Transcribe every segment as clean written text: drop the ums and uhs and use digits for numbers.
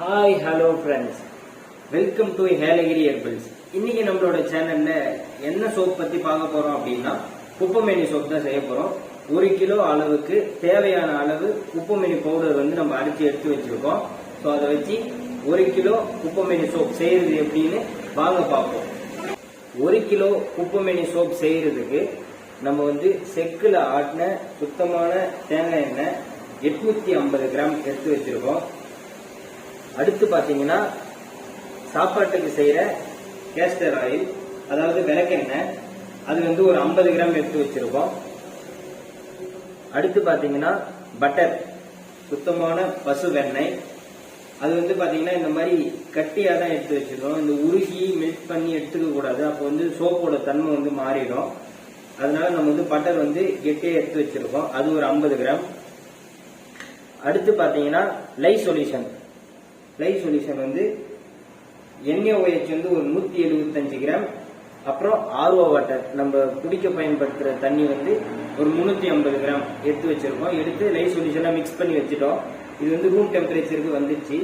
Hi hello friends, welcome to Helagiri herbals. இன்னைக்கு நம்மளோட சேனல்ல என்ன சோப் பத்தி பார்க்க போறோம் அப்படின்னா குப்பமேனி சோப் தான் செய்ய போறோம். 1 கிலோ அளவுக்கு தேவையான அளவு குப்பமேனி பவுடர் வந்து நம்ம அரைச்சி எடுத்து வச்சிருக்கோம். ஸோ அதை வச்சு 1 கிலோ குப்பமேனி சோப் செய்யறது எப்படின்னு வாங்க பார்ப்போம். 1 கிலோ குப்பமேனி சோப் செய்யறதுக்கு நம்ம வந்து செக்குல ஆட்டின சுத்தமான தேங்காய் எண்ணெய் 850 கிராம் எடுத்து வச்சிருக்கோம். அடுத்து பாத்தீங்கன்னா சாப்பாட்டுக்கு செய்யற கேஸ்டர் ஆயில், அதாவது விளக்கெண்ணெய், அது வந்து ஒரு 50 கிராம் எடுத்து வச்சிருக்கோம். அடுத்து பாத்தீங்கன்னா பட்டர், சுத்தமான பசு வெண்ணெய், அது வந்து பாத்தீங்கன்னா இந்த மாதிரி கட்டியா தான் எடுத்து வச்சிருக்கோம். இந்த உருகி மெல்ட் பண்ணி எடுத்துக்க கூடாது, அப்போ வந்து சோப்போட தன்மை வந்து மாறிடும். அதனால நம்ம வந்து பட்டர் வந்து கெட்டியா எடுத்து வச்சிருக்கோம், அது ஒரு 50 கிராம். அடுத்து பாத்தீங்கன்னா லைஃப் சொல்யூஷன் வந்து NaOH வந்து ஒரு 175 கிராம். அப்புறம் RO வாட்டர், நம்ம குடிக்க பயன்படுத்துற தண்ணி வந்து ஒரு 350 கிராம் எடுத்து வச்சிருக்கோம். எடுத்து லைஃப் சொல்யூஷனா மிக்ஸ் பண்ணி வச்சுட்டோம். இது வந்து ரூம் டெம்பரேச்சருக்கு வந்துச்சு.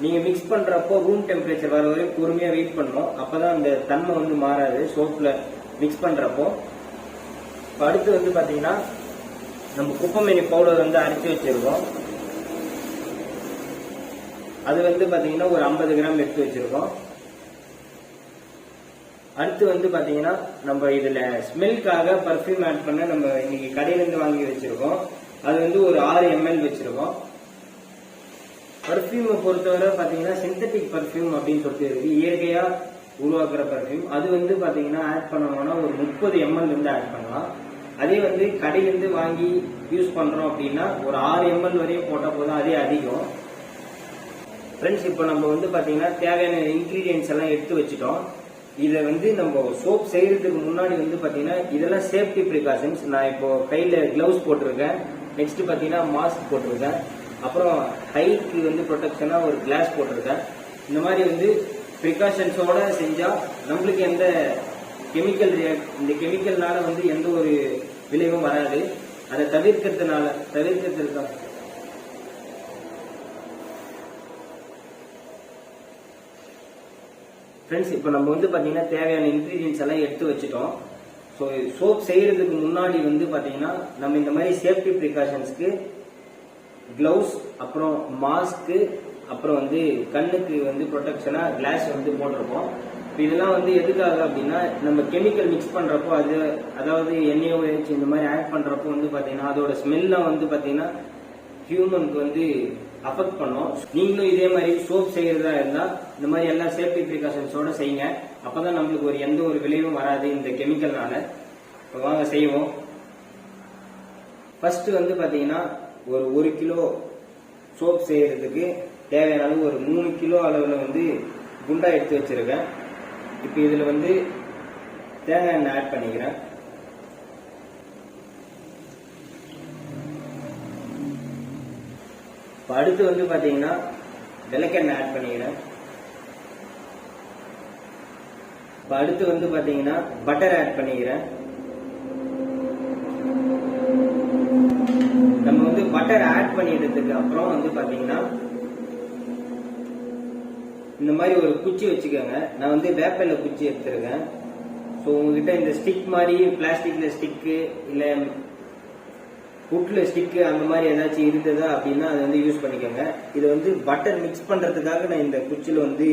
நீங்க மிக்ஸ் பண்றப்போ ரூம் டெம்பரேச்சர் வர வரை பொறுமையா வெயிட் பண்ணணும், அப்பதான் அந்த தன்மை வந்து மாறாது சோப்ல மிக்ஸ் பண்றப்போ. அடுத்து வந்து பாத்தீங்கன்னா நம்ம குப்பமேனி பவுடர் வந்து அரைச்சி வச்சிருக்கோம். அது வந்து பாத்தீங்கன்னா ஒரு 50 கிராம் எடுத்து வச்சிருக்கோம். அடுத்து வந்து பாத்தீங்கன்னா நம்ம இதுல ஸ்மெல்காக பர்ஃபியூம் ஆட் பண்ண நம்ம இன்னைக்கு கடையில இருந்து வாங்கி வச்சிருக்கோம். அது வந்து ஒரு 6 ml வச்சிருக்கோம். பர்ஃபியூமை பொறுத்தவரை பாத்தீங்கன்னா சிந்தட்டிக் பர்ஃபியூம் அப்படின்னு சொல்லிட்டு இருக்கு, இயற்கையா உருவாக்குற பர்ஃபியூம். அது வந்து பாத்தீங்கன்னா ஆட் பண்ணணும்னா ஒரு 30 ml இருந்து ஆட் பண்ணலாம். அதே வந்து கடையிலிருந்து வாங்கி யூஸ் பண்றோம் அப்படின்னா ஒரு 6 ml வரையும் போட்டா போதும், அதே அதிகம். ஃப்ரெண்ட்ஸ், இப்போ நம்ம வந்து பாத்தீங்கன்னா தேவையான இன்கிரீடியன்ஸ் எல்லாம் எடுத்து வச்சுட்டோம். இதை வந்து நம்ம சோப் செய்யறதுக்கு முன்னாடி வந்து பாத்தீங்கன்னா இதெல்லாம் சேஃப்டி ப்ரிகாஷன்ஸ். நான் இப்போ கையில கிளவுஸ் போட்டிருக்கேன், நெக்ஸ்ட் பாத்தீங்கன்னா மாஸ்க் போட்டிருக்கேன், அப்புறம் கைக்கு வந்து ப்ரொடெக்ஷனா ஒரு கிளாஸ் போட்டிருக்கேன். இந்த மாதிரி வந்து ப்ரிகாஷன்ஸோட செஞ்சா நம்மளுக்கு எந்த இந்த கெமிக்கல்னால வந்து எந்த ஒரு விளைவும் வராது. அதை தவிர்க்கிறதுக்காக ஃப்ரெண்ட்ஸ், இப்போ நம்ம வந்து பாத்தீங்கன்னா தேவையான இன்கிரீடியன்ஸ் எல்லாம் எடுத்து வச்சுட்டோம். ஸோ சோப் செய்யறதுக்கு முன்னாடி வந்து பாத்தீங்கன்னா நம்ம இந்த மாதிரி சேஃப்டி ப்ரிகாஷன்ஸ்க்கு கிளவுஸ், அப்புறம் மாஸ்க்கு, அப்புறம் வந்து கண்ணுக்கு வந்து ப்ரொடெக்ஷனா கிளாஸ் வந்து போட்டிருப்போம். இதெல்லாம் வந்து எதுக்காக அப்படின்னா நம்ம கெமிக்கல் மிக்ஸ் பண்றப்போ அதாவது NaOH இந்த மாதிரி ஆட் பண்றப்போ வந்து பாத்தீங்கன்னா அதோட ஸ்மெல்லாம் வந்து பாத்தீங்கன்னா ஹியூமனுக்கு வந்து அஃபெக்ட் பண்ணும். நீங்களும் இதே மாதிரி சோப் செய்யறதா இருந்தா இந்த மாதிரி எல்லா சேஃப்டி ப்ரிகாஷன்ஸோட செய்யுங்க, அப்பதான் நம்மளுக்கு எந்த ஒரு விளைவும் வராது இந்த கெமிக்கல்னால. வாங்க செய்வோம். ஃபர்ஸ்ட் வந்து பாத்தீங்கன்னா ஒரு 1 கிலோ சோப் செய்யறதுக்கு தேவையான அளவு ஒரு 3 கிலோ அளவுல வந்து குண்டா எடுத்து வச்சிருக்கேன். இப்போ இதுல வந்து தேங்காய் எண்ணெய் ஆட் பண்ணிக்கிறேன். அடுத்து வந்து பாத்தீங்கன்னா விளக்கெண்ணெய் ஆட் பண்ணிக்கிறேன். அடுத்து வந்து பாத்தீங்கன்னா பட்டர் ஆட் பண்ணிக்கிறேன். நம்ம வந்து பட்டர் ஆட் பண்ணிட்டதுக்கு அப்புறம் வந்து பாத்தீங்கன்னா இந்த மாதிரி ஒரு குச்சி வச்சுக்கோங்க. நான் வந்து வேப்பில குச்சி எடுத்திருக்கேன். ஸோ உங்ககிட்ட இந்த ஸ்டிக் மாதிரி பிளாஸ்டிக்ல ஸ்டிக்கு இல்ல வுட்ல ஸ்டிக்கு அந்த மாதிரி ஏதாச்சும் இருந்ததா அப்படின்னா அதை வந்து யூஸ் பண்ணிக்கோங்க. இதை வந்து பட்டர் மிக்ஸ் பண்றதுக்காக நான் இந்த குச்சில வந்து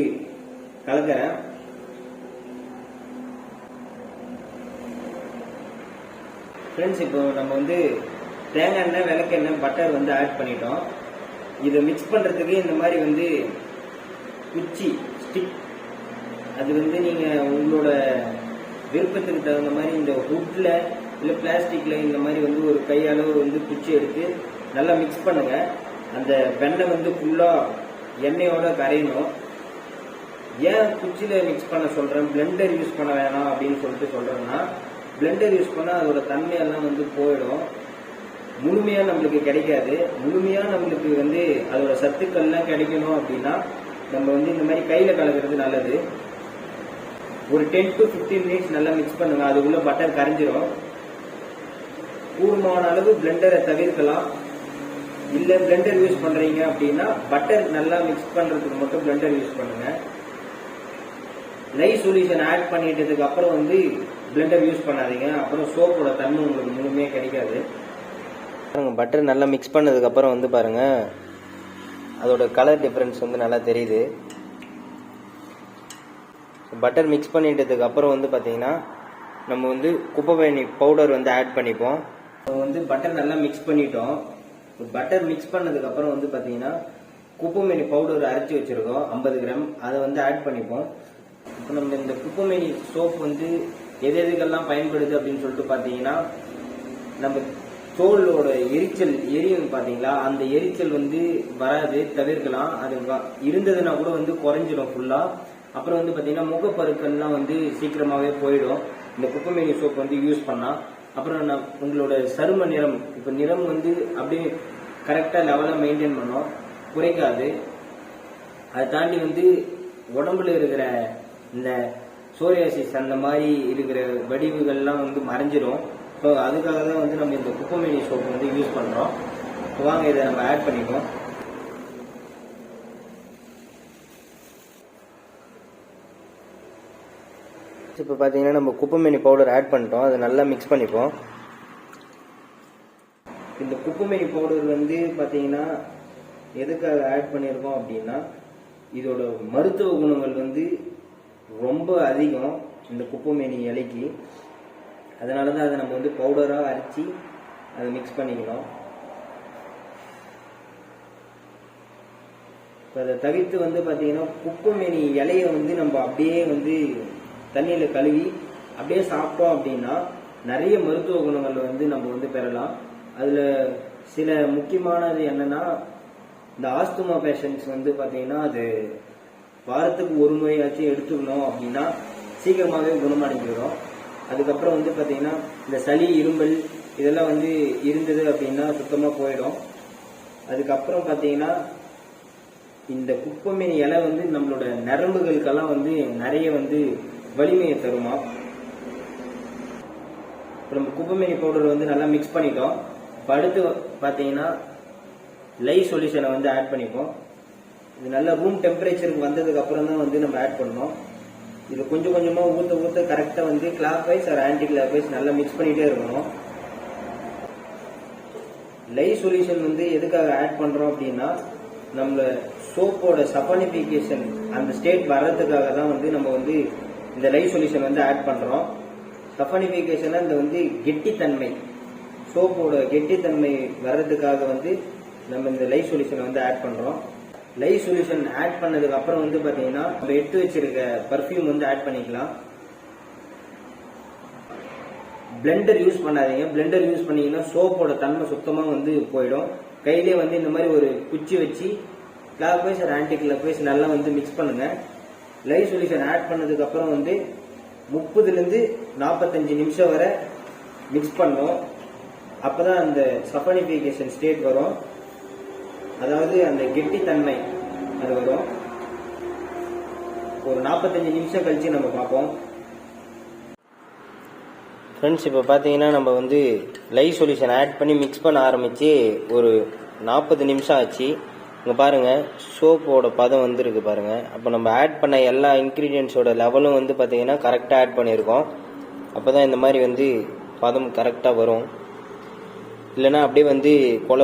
கலக்கிறேன். ஃப்ரெண்ட்ஸ், இப்போ நம்ம வந்து தேங்காய் எண்ணெய், விளக்கெண்ணெய், பட்டர் வந்து ஆட் பண்ணிட்டோம். இதை மிக்ஸ் பண்றதுக்கு இந்த மாதிரி வந்து குச்சி ஸ்டிக், அது வந்து நீங்க உங்களோட விருப்பத்துக்கு தகுந்த மாதிரி இந்த வுட்ல இல்ல பிளாஸ்டிக்ல இந்த மாதிரி வந்து ஒரு கையளவு வந்து குச்சி எடுத்து நல்லா மிக்ஸ் பண்ணுங்க. அந்த வெண்ணெய் வந்து ஃபுல்லா எண்ணெயோட கரையணும். ஏன் குச்சியில மிக்ஸ் பண்ண சொல்றேன், பிளெண்டர் யூஸ் பண்ண வேணாம் அப்படின்னு சொல்றேன்னா, பிளெண்டர் யூஸ் பண்ணா அதோட தன்மையெல்லாம் வந்து போயிடும், முழுமையா நம்மளுக்கு கிடைக்காது. முழுமையா நம்மளுக்கு வந்து அதோட சத்துக்கள்லாம் கிடைக்கணும் அப்படின்னா நம்ம வந்து இந்த மாதிரி கையில கலக்கிறது நல்லது. ஒரு 10 to 15 மினிட்ஸ் நல்லா மிக்ஸ் பண்ணுங்க, அதுக்குள்ள பட்டர் கரைஞ்சிரும். கூடுமான அளவு பிளெண்டரை தவிர்க்கலாம். இல்லை பிளெண்டர் யூஸ் பண்ணுறீங்க அப்படின்னா பட்டர் நல்லா மிக்ஸ் பண்ணுறதுக்கு மட்டும் பிளெண்டர் யூஸ் பண்ணுங்க. லைவ் சொல்யூஷன் ஆட் பண்ணிட்டதுக்கு அப்புறம் வந்து பிளெண்டர் யூஸ் பண்ணாதீங்க. அப்புறம் சோப்போட தன்மை உங்களுக்கு முழுமையாக கிடைக்காது. பட்டர் நல்லா மிக்ஸ் பண்ணதுக்கப்புறம் வந்து பாருங்கள் அதோட கலர் டிஃப்ரென்ஸ் வந்து நல்லா தெரியுது. பட்டர் மிக்ஸ் பண்ணிட்டதுக்கு அப்புறம் வந்து பார்த்தீங்கன்னா நம்ம வந்து குப்பைமேனி பவுடர் வந்து ஆட் பண்ணிப்போம். வந்து பட்டர் நல்லா மிக்ஸ் பண்ணிட்டோம். பட்டர் மிக்ஸ் பண்ணதுக்கு அப்புறம் வந்து பார்த்தீங்கன்னா குப்பைமேனி பவுடர் அரைச்சி வச்சிருக்கோம் 50 கிராம், அதை வந்து ஆட் பண்ணிப்போம். இப்போ நம்ம இந்த குப்பைமேனி சோப் வந்து எது எதுக்கெல்லாம் பயன்படுது அப்படின்னு சொல்லிட்டு பார்த்தீங்கன்னா நம்ம தோலோட எரிச்சல் எரியும் பார்த்தீங்களா, அந்த எரிச்சல் வந்து வராது, தவிர்க்கலாம். அது இருந்ததுன்னா கூட வந்து குறைஞ்சிடும் ஃபுல்லாக. அப்புறம் வந்து பார்த்தீங்கன்னா முகப்பருக்கள்லாம் வந்து சீக்கிரமாகவே போயிடும் இந்த குப்பைமேனி சோப் வந்து யூஸ் பண்ணால். அப்புறம் உங்களோட சரும நிறம், இப்போ நிறம் வந்து அப்படியே கரெக்டாக லெவலாக மெயின்டைன் பண்ணோம், குறைக்காது. அதை தாண்டி வந்து உடம்புல இருக்கிற இந்த சோரியாசிஸ் அந்த மாதிரி இருக்கிற வடிவுகள்லாம் வந்து மறைஞ்சிடும். ஸோ அதுக்காக தான் வந்து நம்ம இந்த குப்பைமேனி சோப் வந்து யூஸ் பண்ணுறோம். வாங்க இதை நம்ம ஆட் பண்ணிப்போம். இப்போ பார்த்தீங்கன்னா நம்ம குப்பைமேனி பவுடர் ஆட் பண்ணிட்டோம், அதை நல்லா மிக்ஸ் பண்ணிப்போம். இந்த குப்பைமேனி பவுடர் வந்து பார்த்தீங்கன்னா எதுக்காக ஆட் பண்ணியிருக்கோம் அப்படின்னா இதோட மருத்துவ குணங்கள் வந்து ரொம்ப அதிகம் இந்த குப்பைமேனி இலைக்கு. அதனால தான் அதை நம்ம வந்து பவுடராக அரைச்சி அதை மிக்ஸ் பண்ணிக்கணும். இப்போ அதை தவிர்த்து வந்து பார்த்தீங்கன்னா குப்பைமேனி இலையை வந்து நம்ம அப்படியே வந்து தண்ணியில் கழுவி அப்படியே சாப்பிட்டோம் அப்படின்னா நிறைய மருத்துவ குணங்கள் வந்து நம்ம வந்து பெறலாம். அதில் சில முக்கியமானது என்னன்னா இந்த ஆஸ்துமா பேஷண்ட்ஸ் வந்து பார்த்தீங்கன்னா அது வாரத்துக்கு ஒரு முறையாச்சும் எடுத்துக்கணும் அப்படின்னா சீக்கிரமாகவே குணமடைஞ்சிடும். அதுக்கப்புறம் வந்து பார்த்தீங்கன்னா இந்த சளி இருமல் இதெல்லாம் வந்து இருந்தது அப்படின்னா சுத்தமாக போயிடும். அதுக்கப்புறம் பார்த்தீங்கன்னா இந்த குப்பைமேனி இலை வந்து நம்மளோட நரம்புகளுக்கெல்லாம் வந்து நிறைய வந்து வலிமையை தருமா. இப்போ நம்ம குப்பைமேனி பவுடர் வந்து நல்லா மிக்ஸ் பண்ணிட்டோம். இப்போ அடுத்து பார்த்தீங்கன்னா லைவ் சொல்யூஷனை வந்து ஆட் பண்ணிப்போம். இது நல்லா ரூம் டெம்பரேச்சருக்கு வந்ததுக்கு அப்புறம் தான் வந்து நம்ம ஆட் பண்ணோம். இது கொஞ்சம் கொஞ்சமாக ஊற்ற ஊற்ற கரெக்டாக வந்து clockwise or anticlockwise நல்லா மிக்ஸ் பண்ணிகிட்டே இருக்கணும். லைவ் சொல்யூஷன் வந்து எதுக்காக ஆட் பண்ணுறோம் அப்படின்னா நம்ம சோப்போட சஃபானிஃபிகேஷன் அந்த ஸ்டேட் வர்றதுக்காக தான் வந்து நம்ம வந்து இந்த லைவ் சொல்யூஷன் வந்து ஆட் பண்ணுறோம். சஃபானிஃபிகேஷன் இந்த வந்து கெட்டித்தன்மை, சோப்போட கெட்டித்தன்மை வர்றதுக்காக வந்து நம்ம இந்த லைவ் சொல்யூஷனை வந்து ஆட் பண்ணுறோம். லைவ் சொல்யூஷன் ஆட் பண்ணதுக்கு அப்புறம் வந்து பார்த்தீங்கன்னா நம்ம எடுத்து வச்சிருக்க பர்ஃப்யூம் வந்து ஆட் பண்ணிக்கலாம். பிளெண்டர் யூஸ் பண்ணாதீங்க. பிளெண்டர் யூஸ் பண்ணீங்கன்னா சோப்போட தன்மை சுத்தமாக வந்து போயிடும். கையிலே வந்து இந்த மாதிரி ஒரு குச்சி வச்சு clockwise or anticlockwise நல்லா வந்து மிக்ஸ் பண்ணுங்க. லைவ் சொல்யூஷன் ஆட் பண்ணதுக்கு அப்புறம் வந்து 30லேருந்து 45 நிமிஷம் வரை மிக்ஸ் பண்ணோம். அப்பதான் அந்த சஃபானிஃபிகேஷன் ஸ்டேட் வரும், அதாவது அந்த கெட்டித்தன்மை அது வரும். ஒரு 45 நிமிஷம் கழிச்சு நம்ம பார்ப்போம். ஃப்ரெண்ட்ஸ், இப்போ பார்த்தீங்கன்னா நம்ம வந்து லைவ் சொல்யூஷன் ஆட் பண்ணி மிக்ஸ் பண்ண ஆரம்பித்து ஒரு 40 நிமிஷம் ஆச்சு. இங்கே பாருங்கள் சோப்போட பதம் வந்துருக்கு பாருங்கள். அப்போ நம்ம ஆட் பண்ண எல்லா இன்க்ரீடியன்ஸோட லெவலும் வந்து பார்த்தீங்கன்னா கரெக்டாக ஆட் பண்ணியிருக்கோம். அப்போ தான் இந்த மாதிரி வந்து பதம் கரெக்டாக வரும். இல்லைன்னா அப்படியே வந்து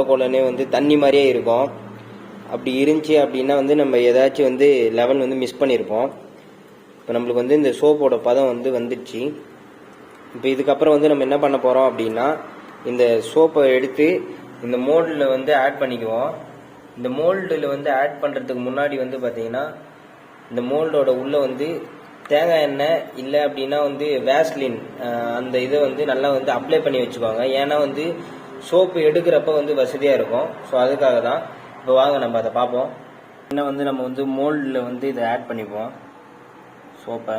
கொலனே வந்து தண்ணி மாதிரியே இருக்கும். அப்படி இருந்துச்சு அப்படின்னா வந்து நம்ம ஏதாச்சும் வந்து லெவல் வந்து மிஸ் பண்ணியிருப்போம். இப்போ நம்மளுக்கு வந்து இந்த சோப்போட பதம் வந்து வந்துடுச்சு. இப்போ இதுக்கப்புறம் வந்து நம்ம என்ன பண்ண போகிறோம் அப்படின்னா இந்த சோப்பை எடுத்து இந்த மோல்டில் வந்து ஆட் பண்ணிக்குவோம். இந்த மோல்டில் வந்து ஆட் பண்ணுறதுக்கு முன்னாடி வந்து பார்த்தீங்கன்னா இந்த மோல்டோட உள்ளே வந்து தேங்காய் எண்ணெய் இல்லை அப்படின்னா வந்து வேஸ்லின் அந்த இதை வந்து நல்லா வந்து அப்ளை பண்ணி வச்சுக்கோங்க. ஏன்னா வந்து சோப்பு எடுக்கிறப்ப வந்து வசதியாக இருக்கும். ஸோ அதுக்காக தான். இப்போ வாங்க நம்ம அதை பார்ப்போம். என்ன வந்து நம்ம வந்து மோல்டில் வந்து இதை ஆட் பண்ணிப்போம் சோப்பை.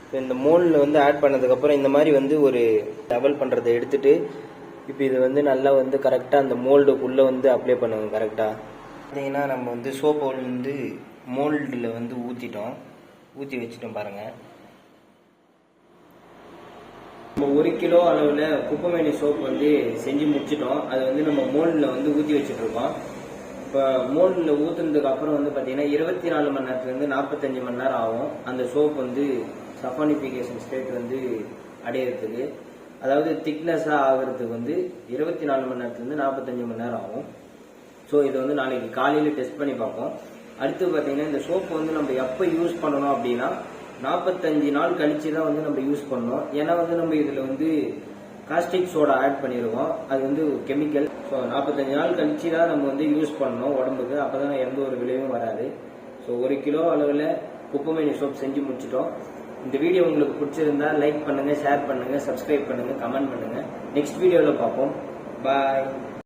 இப்போ இந்த மோல்டில் வந்து ஆட் பண்ணதுக்கப்புறம் இந்த மாதிரி வந்து ஒரு டபுள் பண்ணுறதை எடுத்துட்டு இப்போ இது வந்து நல்லா வந்து கரெக்டாக அந்த மோல்டுக்குள்ளே வந்து அப்ளை பண்ணுங்க. கரெக்டாக பார்த்தீங்கன்னா நம்ம வந்து சோப்பை வந்து மோல்டில் வந்து ஊற்றிட்டோம். ஊற்றி வச்சுட்டோம் பாருங்கள். நம்ம 1 கிலோ அளவில் குப்பைமேனி சோப் வந்து செஞ்சு முடிச்சிட்டோம். அது வந்து நம்ம மோல்டில் வந்து ஊற்றி வச்சுட்டு இருக்கோம். இப்போ மோல்டில் ஊற்றுனதுக்கு அப்புறம் வந்து பார்த்தீங்கன்னா 24 மணி நேரத்துலேருந்து 45 மணி நேரம் ஆகும் அந்த சோப் வந்து சஃபானிஃபிகேஷன் ஸ்டேட் வந்து அடையிறதுக்கு. அதாவது திக்னஸாக ஆகிறதுக்கு வந்து 24 மணி நேரத்துலேருந்து 45 மணி நேரம் ஆகும். ஸோ இதை வந்து நாளைக்கு காலையில் டெஸ்ட் பண்ணி பார்ப்போம். அடுத்து பார்த்தீங்கன்னா இந்த சோப்பு வந்து நம்ம எப்போ யூஸ் பண்ணணும் அப்படின்னா 45 நாள் கழிச்சு தான் வந்து நம்ம யூஸ் பண்ணணும். ஏன்னா வந்து நம்ம இதில் வந்து காஸ்டிக் சோடா ஆட் பண்ணிடுவோம். அது வந்து கெமிக்கல். ஸோ 45 நாள் கழிச்சு தான் நம்ம வந்து யூஸ் பண்ணணும் உடம்புக்கு. அப்போ தான் எந்த ஒரு விளைவும் வராது. ஸோ 1 கிலோ அளவில் குப்பைமேனி சோப் செஞ்சு முடிச்சிட்டோம். இந்த வீடியோ உங்களுக்கு பிடிச்சிருந்தா லைக் பண்ணுங்கள், ஷேர் பண்ணுங்கள், சப்ஸ்கிரைப் பண்ணுங்கள், கமெண்ட் பண்ணுங்கள். நெக்ஸ்ட் வீடியோவில் பார்ப்போம். பாய்.